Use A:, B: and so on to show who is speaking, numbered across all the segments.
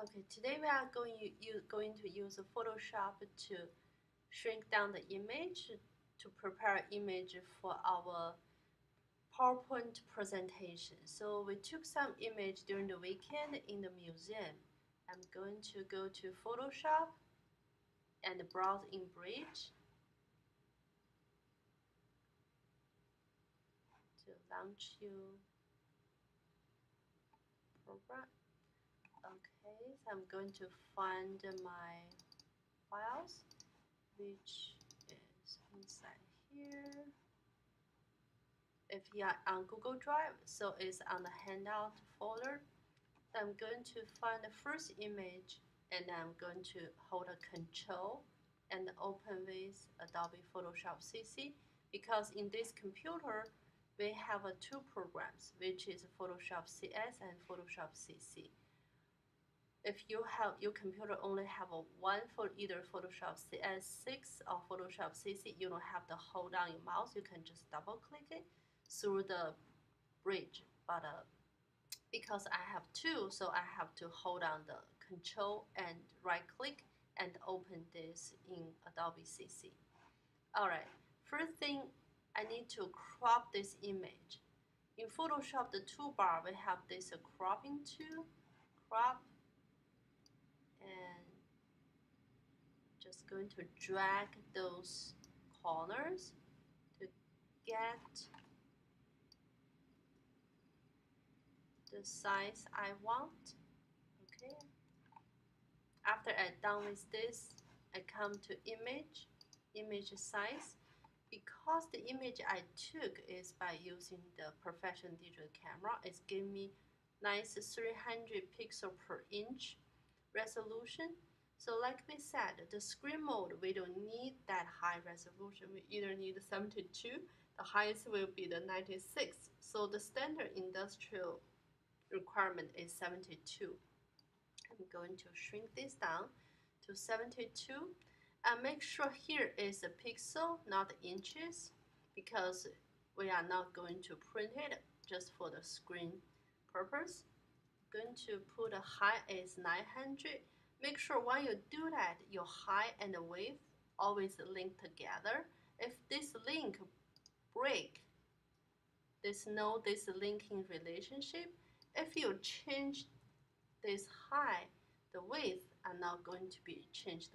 A: Okay, today we are going to use Photoshop to shrink down the image to prepare image for our PowerPoint presentation. So we took some image during the weekend in the museum. I'm going to go to Photoshop and browse in Bridge to launch you program. Okay, so I'm going to find my files, which is inside here. If you are on Google Drive, so it's on the handout folder. So I'm going to find the first image and I'm going to hold a control and open with Adobe Photoshop CC, because in this computer we have two programs, which is Photoshop CS and Photoshop CC. If you have your computer only have one for either Photoshop CS6 or Photoshop CC, you don't have to hold down your mouse. You can just double click it through the bridge. But because I have two, so I have to hold on the control and right click and open this in Adobe CC. Alright, first thing I need to crop this image. In Photoshop, the toolbar, we have this cropping tool, crop, and just going to drag those corners to get the size I want. Okay. After I'm done with this, I come to image size. Because the image I took is by using the professional digital camera, it's giving me nice 300 pixel per inch resolution. So like we said, the screen mode, we don't need that high resolution. We either need 72, the highest will be the 96. So the standard industrial requirement is 72. I'm going to shrink this down to 72 and make sure here is a pixel, not inches, because we are not going to print it just for the screen purpose. Going to put a height is 900. Make sure when you do that, your height and the width always link together. If this link break, there's no this linking relationship. If you change this height, the width are not going to be changed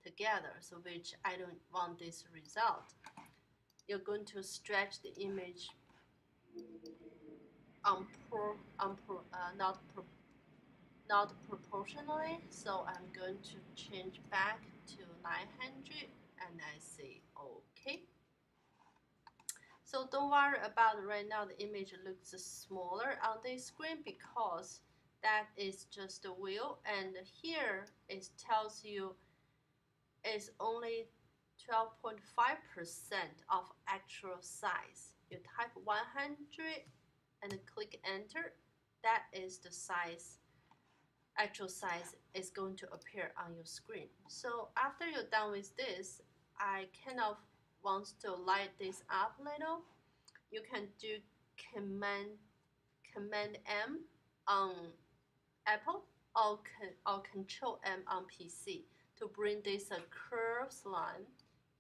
A: together, so which I don't want this result. You're going to stretch the image not proportionally, so I'm going to change back to 900 and I say OK. So don't worry about it. Right now the image looks smaller on this screen because that is just a wheel, and here it tells you it's only 12.5% of actual size. You type 100 and click enter. That is the size, actual size is going to appear on your screen. So after you're done with this, I kind of want to light this up a little. You can do Command M on Apple or Control M on PC to bring this a curved line,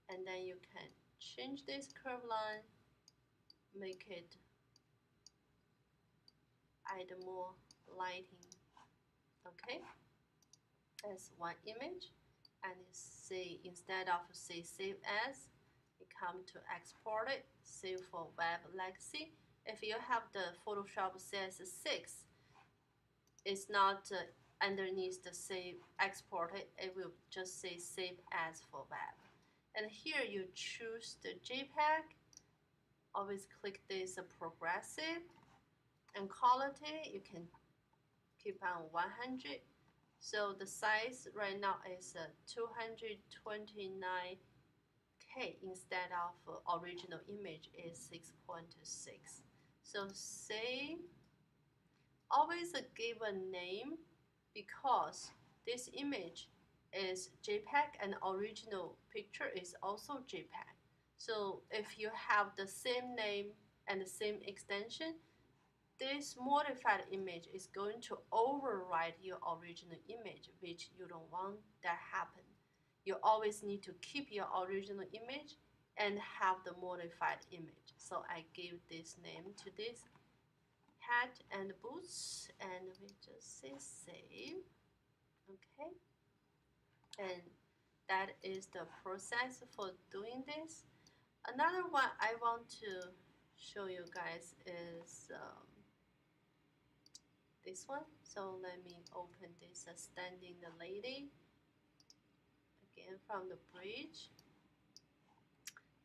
A: and then you can change this curved line, make it add more lighting. Okay, that's one image, and say instead of say save as, you come to export it, save for web legacy. If you have the Photoshop CS6, it's not underneath the save export it will just say save as for web. And here you choose the JPEG. Always click this progressive, and quality you can keep on 100. So the size right now is 229K instead of original image is 6.6. So save. Always give a name because this image is JPEG and original picture is also JPEG. So if you have the same name and the same extension, this modified image is going to override your original image, which you don't want that happen. You always need to keep your original image and have the modified image. So I give this name to this hat and boots, and we just say save. Okay, and that is the process for doing this. Another one I want to show you guys is this one. So let me open this standing the lady again from the bridge.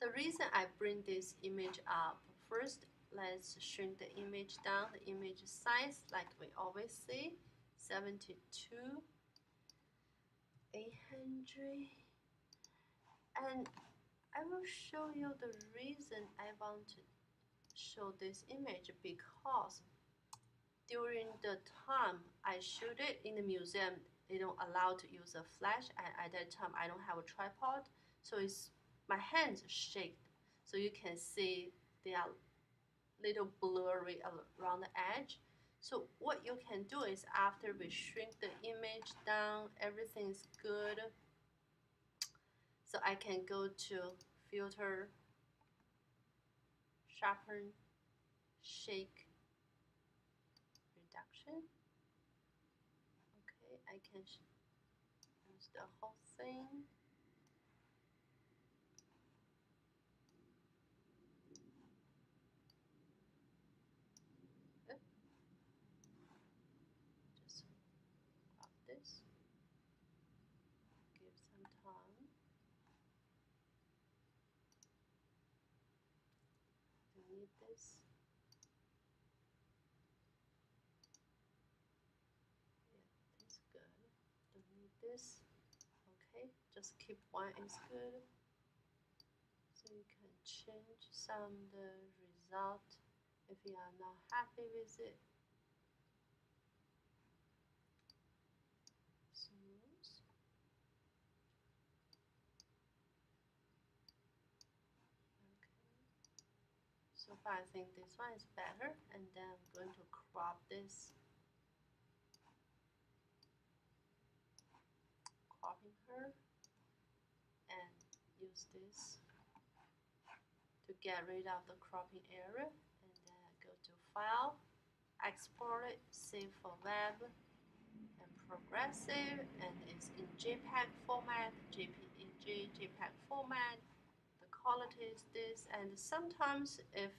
A: The reason I bring this image up, first let's shrink the image down, the image size like we always say, 72, 800, and I will show you the reason I want to show this image, because during the time I shoot it in the museum, they don't allow to use a flash, and at that time I don't have a tripod, so it's my hands shake, so you can see they are little blurry around the edge. So what you can do is, after we shrink the image down, everything's good, so I can go to filter, sharpen, shake, reduction. Okay, I can use the whole thing. Just crop this, give some time. I need this. Yeah, that's good. Don't need this. Okay, just keep one is good. So you can change some the result if you are not happy with it. Smooth. Okay. So far I think this one is better, and then I'm going to crop this. Cropping her, and use this to get rid of the cropping area, and then go to File, export it, save for web, and progressive, and it's in JPEG format, JPEG, JPEG format. The quality is this, and sometimes if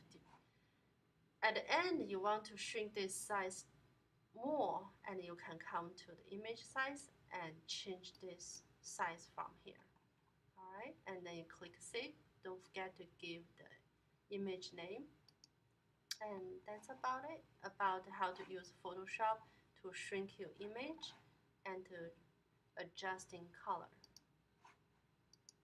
A: at the end you want to shrink this size more, and you can come to the image size and change this size from here. Alright, and then you click save. Don't forget to give the image name. And that's about it, about how to use Photoshop to shrink your image and to adjust in color.